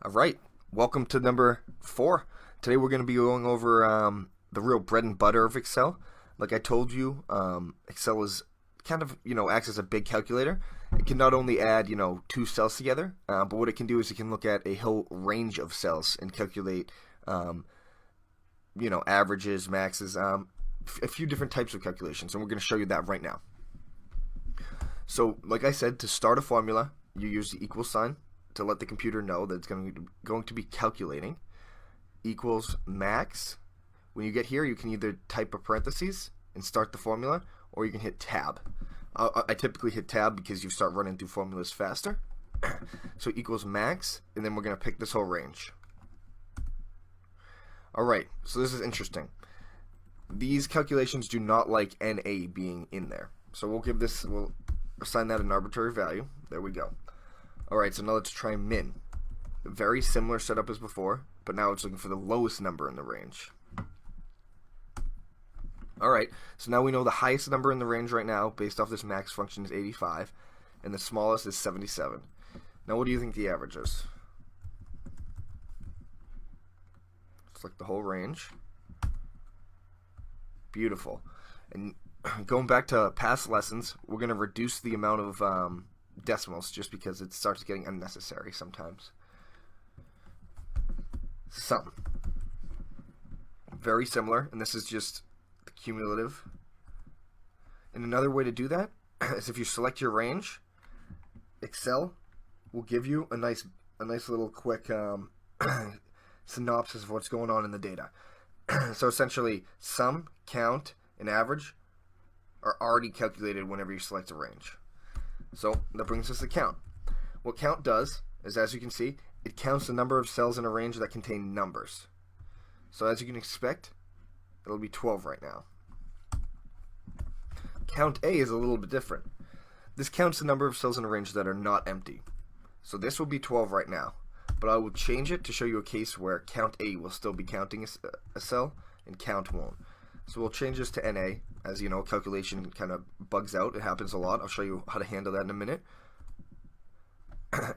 All right, welcome to number 4. Today we're going to be going over the real bread and butter of Excel. Like I told you, Excel is kind of, acts as a big calculator. It can not only add, two cells together, but what it can do is it can look at a whole range of cells and calculate, averages, maxes, a few different types of calculations, and we're going to show you that right now. So, like I said, to start a formula, you use the equal sign to let the computer know that it's going to be calculating equals max. When you get here, you can either type a parentheses and start the formula, or you can hit tab. I typically hit tab because you start running through formulas faster. So equals max, and then we're going to pick this whole range. Alright, so this is interesting. These calculations do not like NA being in there. So we'll assign that an arbitrary value. There we go. Alright, so now let's try min. Very similar setup as before, but now it's looking for the lowest number in the range. Alright, so now we know the highest number in the range right now, based off this max function, is 85, and the smallest is 77. Now what do you think the average is? Select the whole range. Beautiful. And going back to past lessons, we're going to reduce the amount of decimals just because it starts getting unnecessary sometimes. Sum. Very similar, and this is just the cumulative. And another way to do that is if you select your range, Excel will give you a nice little quick synopsis of what's going on in the data. So essentially, sum, count, and average are already calculated whenever you select a range. So that brings us to count. What count does is, as you can see, it counts the number of cells in a range that contain numbers. So as you can expect, it'll be 12 right now. Count A is a little bit different. This counts the number of cells in a range that are not empty. So this will be 12 right now. But I will change it to show you a case where count A will still be counting a cell and count won't. So we'll change this to NA. As you know, calculation kind of bugs out. It happens a lot. I'll show you how to handle that in a minute.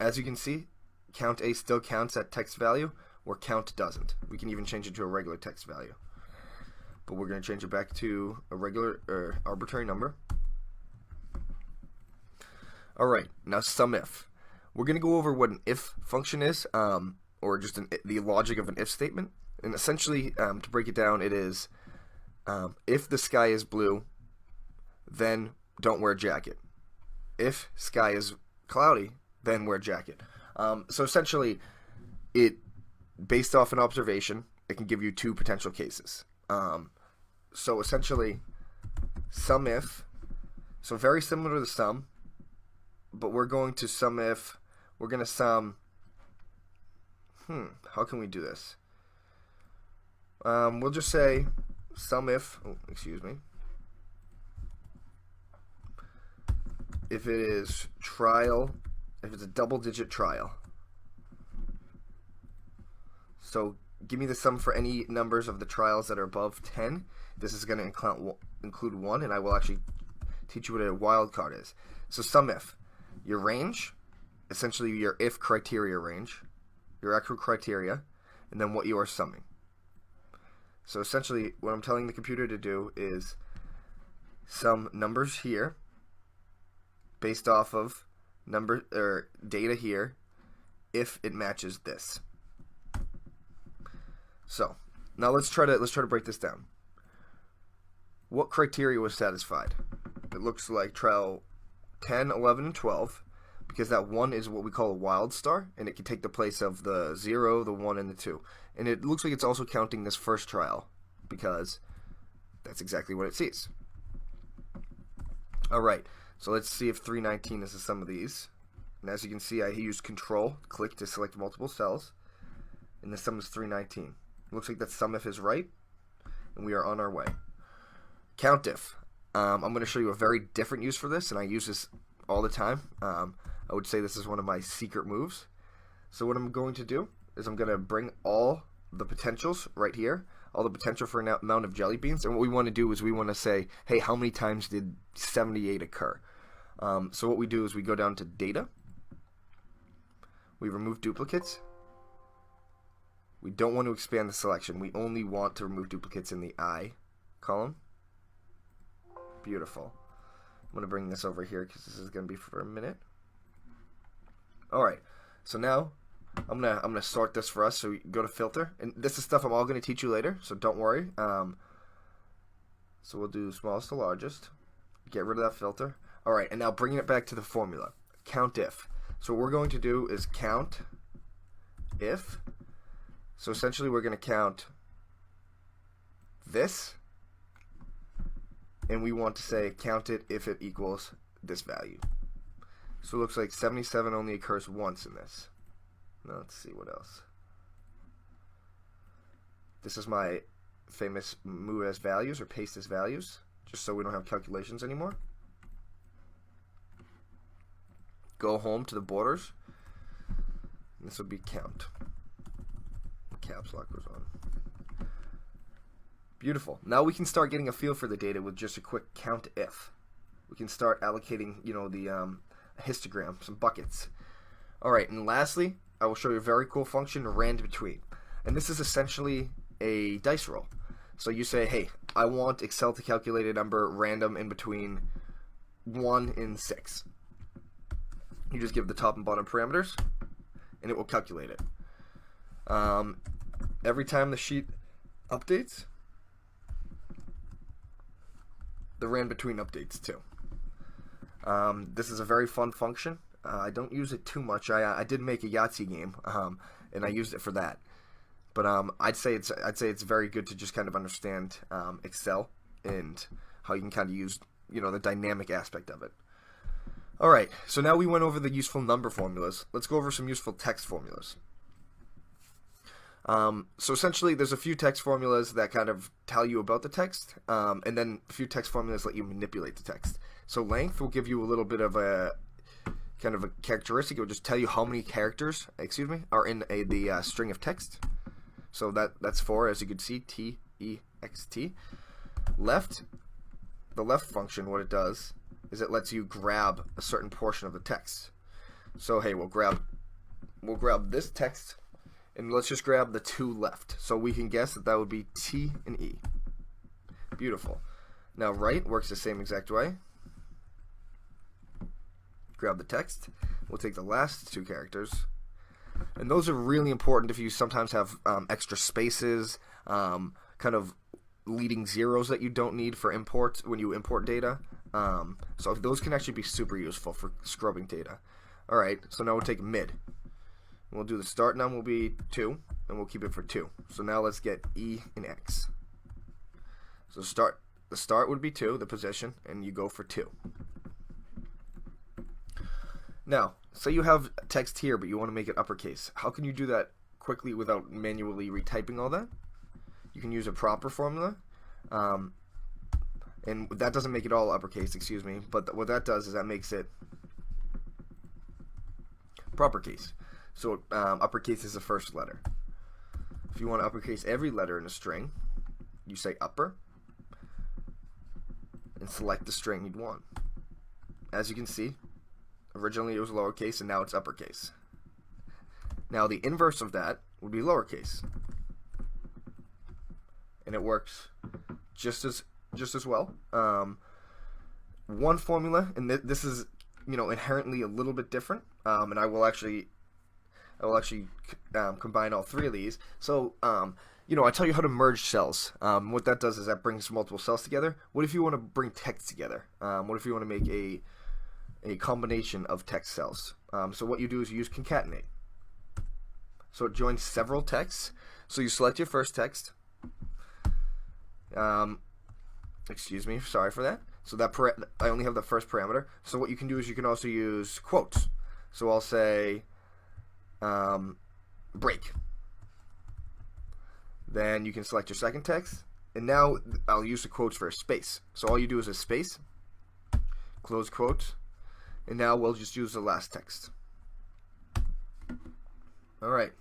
As you can see, count A still counts at text value, where count doesn't. We can even change it to a regular text value. But we're going to change it back to a regular arbitrary number. Alright, now SUMIF. We're going to go over what an if function is, or just the logic of an if statement. And essentially, to break it down, it is if the sky is blue, then don't wear a jacket. If sky is cloudy, then wear a jacket. So essentially, based off an observation, it can give you two potential cases. So essentially, SUMIF, so very similar to the sum, but we're going to SUMIF. We're going to sum, how can we do this? We'll just say SUMIF, if it is trial, if it's a double-digit trial. So give me the sum for any numbers of the trials that are above 10. This is going to include 1, and I will actually teach you what a wildcard is. So SUMIF, your range, essentially your if criteria range, your actual criteria, and then what you are summing. So essentially, what I'm telling the computer to do is sum numbers here based off of data here if it matches this. So now let's try to break this down. What criteria was satisfied? It looks like trial 10, 11, and 12, because that 1 is what we call a wild star, and it can take the place of the 0, the 1, and the 2. And it looks like it's also counting this first trial, because that's exactly what it sees. Alright, so let's see if 319 is the sum of these. And as you can see, I used Control, click to select multiple cells, and the sum is 319. Looks like that SUMIF is right, and we are on our way. COUNTIF. I'm going to show you a very different use for this, and I use this all the time. I would say this is one of my secret moves. So what I'm going to do is I'm going to bring all the potentials right here, all the potential for an amount of jelly beans, and what we want to do is we want to say, hey, how many times did 78 occur? So what we do is we go down to Data, we remove duplicates, We don't want to expand the selection. We only want to remove duplicates in the I column. Beautiful. I'm going to bring this over here because this is going to be for a minute. Alright, so now I'm gonna sort this for us. So we go to filter, and this is stuff I'm all going to teach you later, so don't worry. So we'll do smallest to largest. Get rid of that filter. Alright, and now bringing it back to the formula. Count if. So what we're going to do is count if. So essentially we're going to count this, and we want to say count it if it equals this value. So it looks like 77 only occurs once in this. Now let's see what else. This is my famous move as values or paste as values, just so we don't have calculations anymore. Go home to the borders. This will be count. Caps lock goes on. Beautiful. Now we can start getting a feel for the data with just a quick count if. We can start allocating, the histogram, some buckets. Alright, and lastly, I will show you a very cool function, rand between. And this is essentially a dice roll. So you say, hey, I want Excel to calculate a number random in between 1 and 6. You just give the top and bottom parameters, and it will calculate it. Every time the sheet updates, the rand between updates too. This is a very fun function. I don't use it too much. I did make a Yahtzee game, and I used it for that. But I'd say it's very good to just kind of understand Excel and how you can kind of use the dynamic aspect of it. All right, so now we went over the useful number formulas. Let's go over some useful text formulas. So essentially, there's a few text formulas that kind of tell you about the text, and then a few text formulas let you manipulate the text. So length will give you a little bit of a kind of a characteristic. It will just tell you how many characters, are in the string of text. So that's 4, as you can see, T-E-X-T. Left, the left function, what it does is it lets you grab a certain portion of the text. So hey, we'll grab this text, and let's just grab the 2 left. So we can guess that would be T and E. Beautiful. Now right works the same exact way. Grab the text. We'll take the last 2 characters. And those are really important if you sometimes have extra spaces, kind of leading zeros that you don't need for import when you import data. So those can actually be super useful for scrubbing data. Alright, so now we'll take mid. We'll do the start num will be 2, and we'll keep it for 2. So now let's get E and X. So the start would be 2, the position, and you go for 2. Now, say you have text here, but you want to make it uppercase. How can you do that quickly without manually retyping all that? You can use a proper formula, and that doesn't make it all uppercase, but what that does is that makes it proper case. So uppercase is the first letter. If you want to uppercase every letter in a string, you say upper, and select the string you'd want. As you can see, originally it was lowercase, and now it's uppercase. Now the inverse of that would be lowercase, and it works just as well. One formula, and this is inherently a little bit different, and I will actually combine all 3 of these. So I tell you how to merge cells. What that does is that brings multiple cells together. What if you want to bring text together? What if you want to make a combination of text cells? So what you do is you use concatenate. So it joins several texts. So you select your first text. Sorry for that. So I only have the first parameter. So what you can do is you can also use quotes. So I'll say break. Then you can select your second text, and now I'll use the quotes for a space. So all you do is a space, close quotes, and now we'll just use the last text. Alright,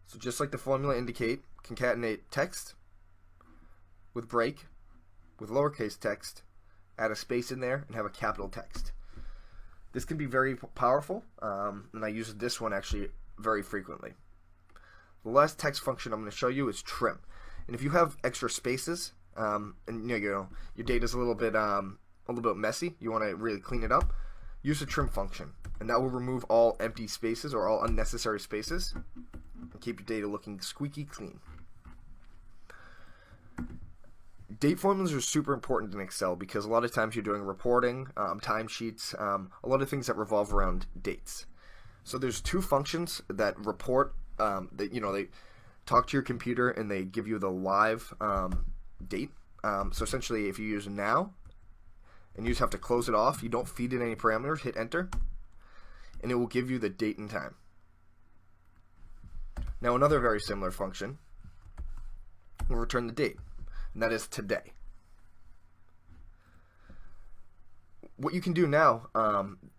so just like the formula indicate, concatenate text with break, with lowercase text, add a space in there, and have a capital text. This can be very powerful, and I use this one actually very frequently. The last text function I'm going to show you is trim. And if you have extra spaces, and your data's a little bit messy, you want to really clean it up, use the trim function, and that will remove all empty spaces or all unnecessary spaces and keep your data looking squeaky clean. Date formulas are super important in Excel because a lot of times you're doing reporting, timesheets, a lot of things that revolve around dates. So there's two functions that report, they talk to your computer and they give you the live date. So essentially, if you use now and you just have to close it off, you don't feed in any parameters, hit enter, and it will give you the date and time. Now another very similar function will return the date, and that is today. What you can do now,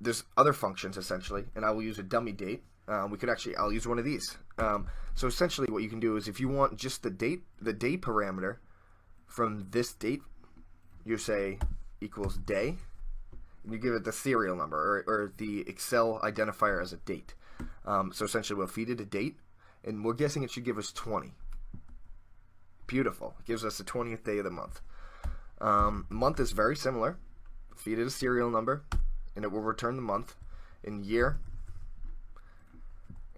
there's other functions essentially, and I will use a dummy date. I'll use one of these. So essentially what you can do is if you want just the date parameter from this date, you say equals day, and you give it the serial number or the Excel identifier as a date. So essentially we'll feed it a date, and we're guessing it should give us 20. Beautiful. It gives us the 20th day of the month. Month is very similar. Feed it a serial number, and it will return the month. In year,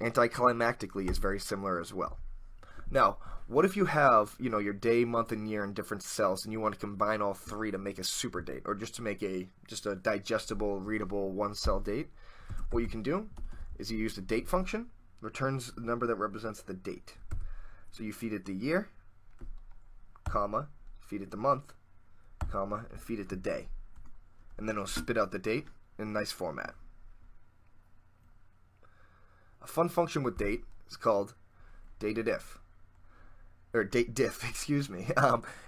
anticlimactically is very similar as well. Now, what if you have, your day, month, and year in different cells, and you want to combine all three to make a super date, or just to make a digestible, readable one-cell date? What you can do is you use the date function, returns the number that represents the date. So you feed it the year, comma, feed it the month, comma, and feed it the day. And then it'll spit out the date in a nice format. A fun function with date is called datediff. Or datediff, excuse me.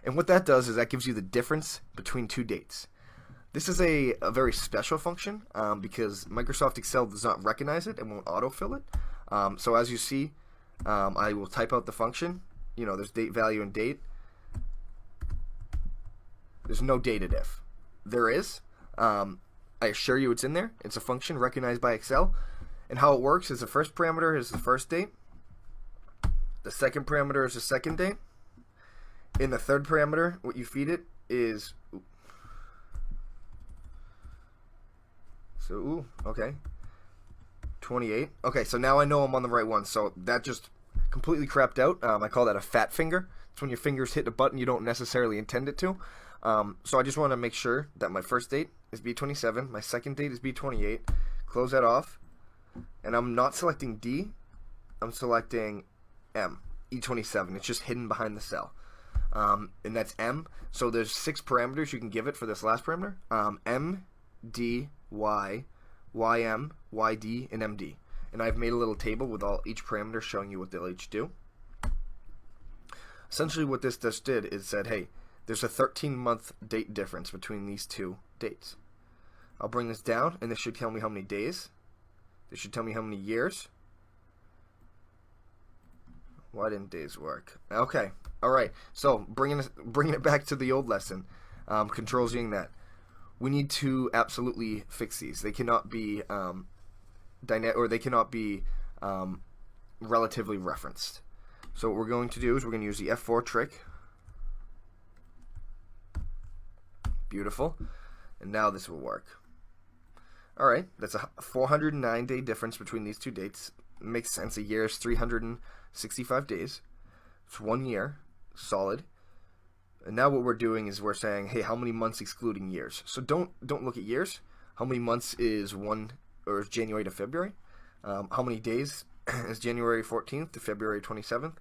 And what that does is that gives you the difference between two dates. This is a very special function because Microsoft Excel does not recognize it and won't autofill it. So as you see, I will type out the function. There's date value and date. There's no datediff. There is. I assure you it's in there. It's a function recognized by Excel. And how it works is the first parameter is the first date. The second parameter is the second date. In the third parameter, what you feed it is... okay. 28. Okay, so now I know I'm on the right one. So that just completely crapped out. I call that a fat finger. It's when your fingers hit a button you don't necessarily intend it to. So I just want to make sure that my first date is B27, my second date is B28, close that off, and I'm not selecting D, I'm selecting M, E27, it's just hidden behind the cell, and that's M, so there's 6 parameters you can give it for this last parameter, M, D, Y, YM, YD, and MD, and I've made a little table with each parameter showing you what they'll each do. Essentially what this just did is said, hey, there's a 13-month date difference between these two dates. I'll bring this down, and this should tell me how many days. This should tell me how many years. Why didn't days work? Okay, all right. So bringing it back to the old lesson, Control-Zing that. We need to absolutely fix these. They cannot be relatively referenced. So what we're going to do is we're going to use the F4 trick. Beautiful. And now this will work. Alright, that's a 409-day difference between these two dates. It makes sense. A year is 365 days. It's 1 year. Solid. And now what we're doing is we're saying, hey, how many months excluding years? So don't look at years. How many months is January to February? How many days is January 14th to February 27th?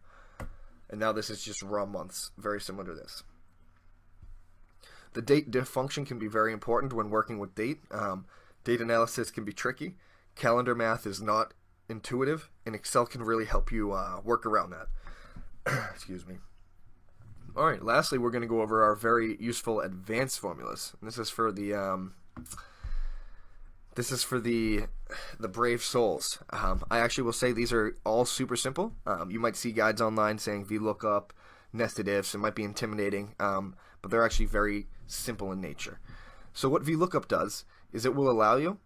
And now this is just raw months. Very similar to this. The date diff function can be very important when working with date. Date analysis can be tricky. Calendar math is not intuitive, and Excel can really help you work around that. Excuse me. All right, lastly, we're going to go over our very useful advanced formulas. And this is for the brave souls. I actually will say these are all super simple. You might see guides online saying VLOOKUP, nested ifs. It might be intimidating, but they're actually very simple in nature. So what VLOOKUP does is it will allow you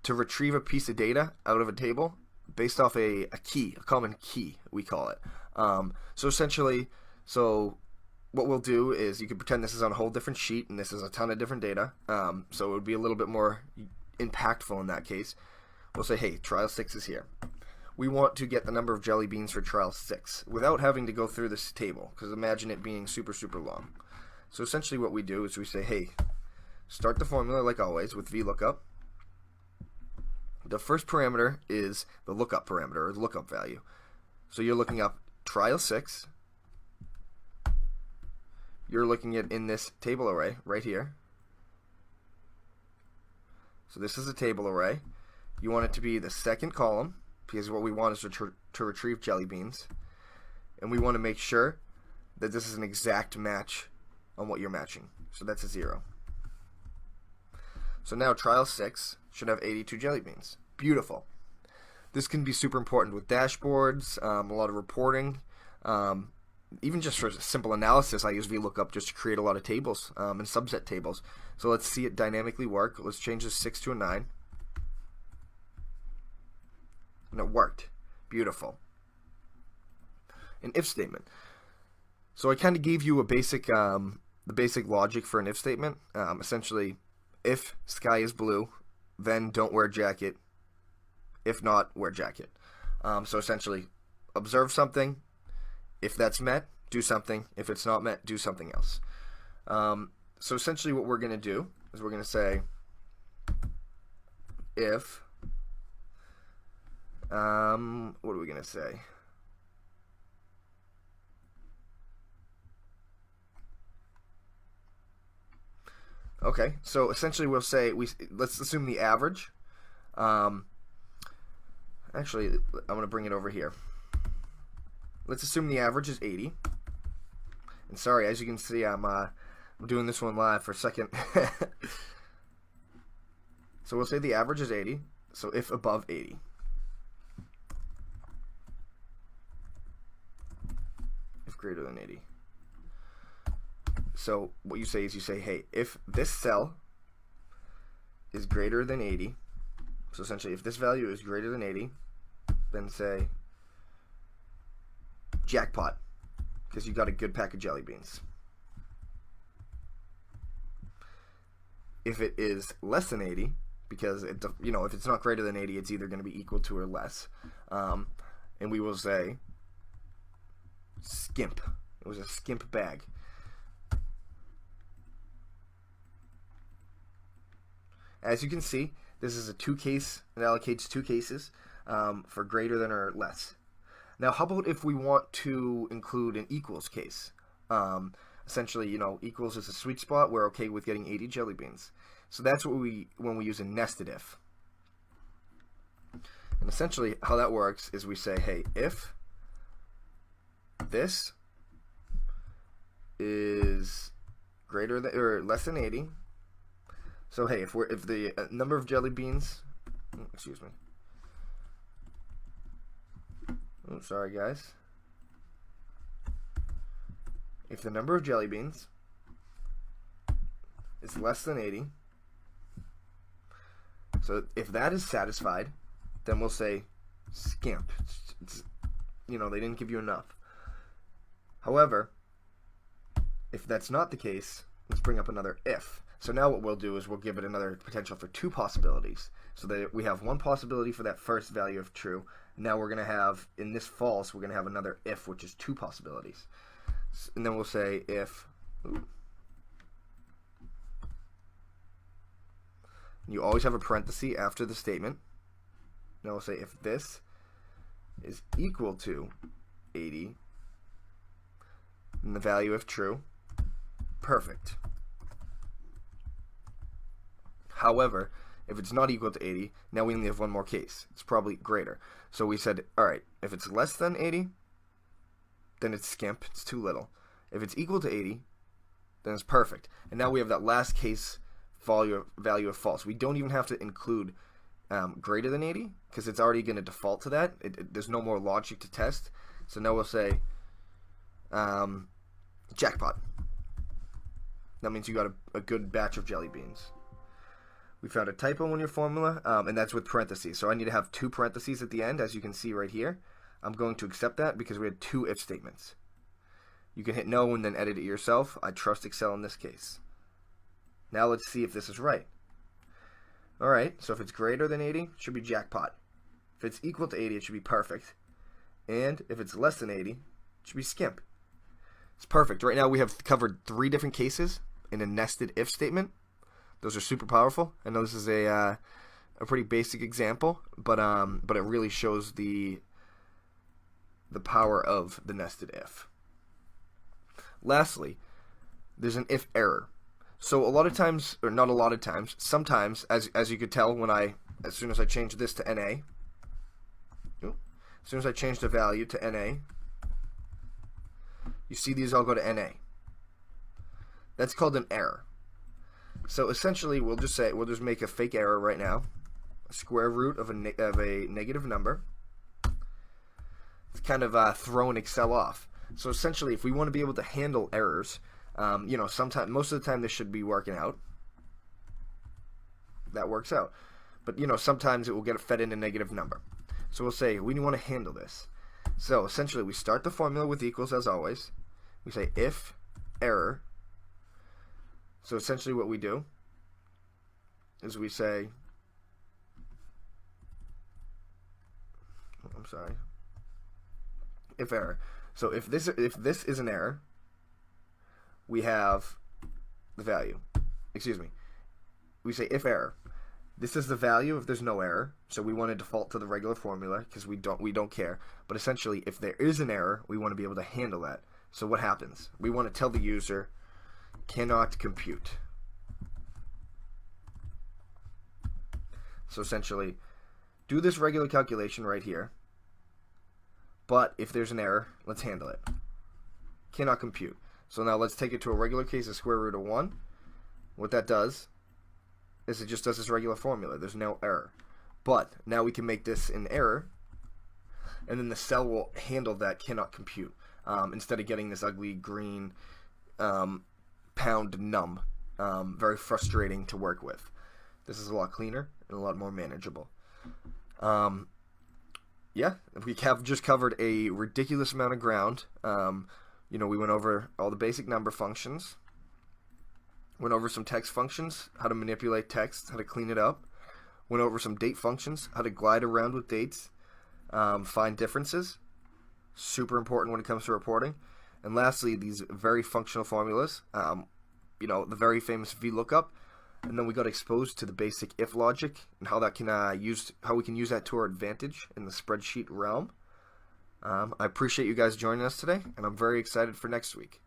to retrieve a piece of data out of a table based off a key, a common key, we call it. So essentially, what we'll do is you can pretend this is on a whole different sheet and this is a ton of different data. So it would be a little bit more impactful in that case. We'll say, hey, trial 6 is here. We want to get the number of jelly beans for trial 6 without having to go through this table, because imagine it being super, super long. So essentially what we do is we say, hey, start the formula like always with VLOOKUP. The first parameter is the lookup parameter, or the lookup value. So you're looking up trial 6. You're looking at in this table array right here. So this is a table array. You want it to be the second column, because what we want is to retrieve jelly beans. And we want to make sure that this is an exact match on what you're matching. So that's a 0. So now trial 6 should have 82 jelly beans. Beautiful. This can be super important with dashboards, a lot of reporting. Even just for simple analysis, I use VLOOKUP just to create a lot of tables and subset tables. So let's see it dynamically work. Let's change this 6 to a 9. And it worked. Beautiful. An if statement. So I kind of gave you a basic, the basic logic for an if statement. Essentially, if sky is blue, then don't wear jacket. If not, wear jacket. So essentially, observe something. If that's met, do something. If it's not met, do something else. So essentially what we're going to do is we're going to say if, what are we going to say? Okay, so essentially we'll say, let's assume the average. Actually, I'm going to bring it over here. Let's assume the average is 80. And sorry, as you can see, I'm doing this one live for a second. So we'll say the average is 80. So if above 80. If greater than 80. So what you say is you say, hey, if this cell is greater than 80, so essentially if this value is greater than 80, then say jackpot, because you got a good pack of jelly beans. If it is less than 80, because it, if it's not greater than 80, it's either going to be equal to or less, and we will say skimp. It was a skimp bag. As you can see, this is a 2-case. It allocates 2 cases for greater than or less. Now, how about if we want to include an equals case? Essentially, equals is a sweet spot. We're okay with getting 80 jelly beans. So that's what when we use a nested if. And essentially, how that works is we say, hey, if this is greater than or less than 80. So hey, if the number of jelly beans, excuse me. Oh, sorry guys. If the number of jelly beans is less than 80, so if that is satisfied, then we'll say skimp. They didn't give you enough. However, if that's not the case, let's bring up another if. So now what we'll do is we'll give it another potential for 2 possibilities. So that we have 1 possibility for that first value of true. Now we're going to have, in this false, we're going to have another if, which is 2 possibilities. And then we'll say if, you always have a parenthesis after the statement. Now we'll say if this is equal to 80, then the value if true, perfect. However, if it's not equal to 80, now we only have 1 more case. It's probably greater. So we said, alright, if it's less than 80, then it's skimp, it's too little. If it's equal to 80, then it's perfect. And now we have that last case value of false. We don't even have to include greater than 80, because it's already going to default to that. There's no more logic to test. So now we'll say jackpot. That means you got a good batch of jelly beans. We found a typo in your formula, and that's with parentheses. So I need to have 2 parentheses at the end, as you can see right here. I'm going to accept that because we had 2 if statements. You can hit no and then edit it yourself. I trust Excel in this case. Now let's see if this is right. Alright, so if it's greater than 80, it should be jackpot. If it's equal to 80, it should be perfect. And if it's less than 80, it should be skimp. It's perfect. Right now we have covered 3 different cases in a nested if statement. Those are super powerful. I know this is a pretty basic example, but it really shows the power of the nested if. Lastly, there's an if error. So a lot of times, or not a lot of times, sometimes, as you could tell when as soon as I change this to NA, as soon as I change the value to NA, you see these all go to NA. That's called an error. So essentially, we'll just make a fake error right now, a square root of a negative number. It's kind of throwing Excel off. So essentially, if we want to be able to handle errors, most of the time this should be working out. That works out. But sometimes it will get fed in a negative number. So we'll say we want to handle this. So essentially, we start the formula with equals as always. We say if error. So essentially what we do is we say, if error. So if this is an error, we have the value. Excuse me. We say if error. This is the value if there's no error. So we want to default to the regular formula because we don't care. But essentially, if there is an error, we want to be able to handle that. So what happens? We want to tell the user cannot compute. So essentially, do this regular calculation right here. But if there's an error, let's handle it. Cannot compute. So now let's take it to a regular case of square root of 1. What that does is it just does this regular formula. There's no error. But now we can make this an error, and then the cell will handle that cannot compute instead of getting this ugly green pound num. Very frustrating to work with. This is a lot cleaner and a lot more manageable. Yeah, we have just covered a ridiculous amount of ground. We went over all the basic number functions. Went over some text functions, how to manipulate text, how to clean it up. Went over some date functions, how to glide around with dates, find differences. Super important when it comes to reporting. And lastly, these very functional formulas. The very famous VLOOKUP. And then we got exposed to the basic if logic and how that can how we can use that to our advantage in the spreadsheet realm. I appreciate you guys joining us today, and I'm very excited for next week.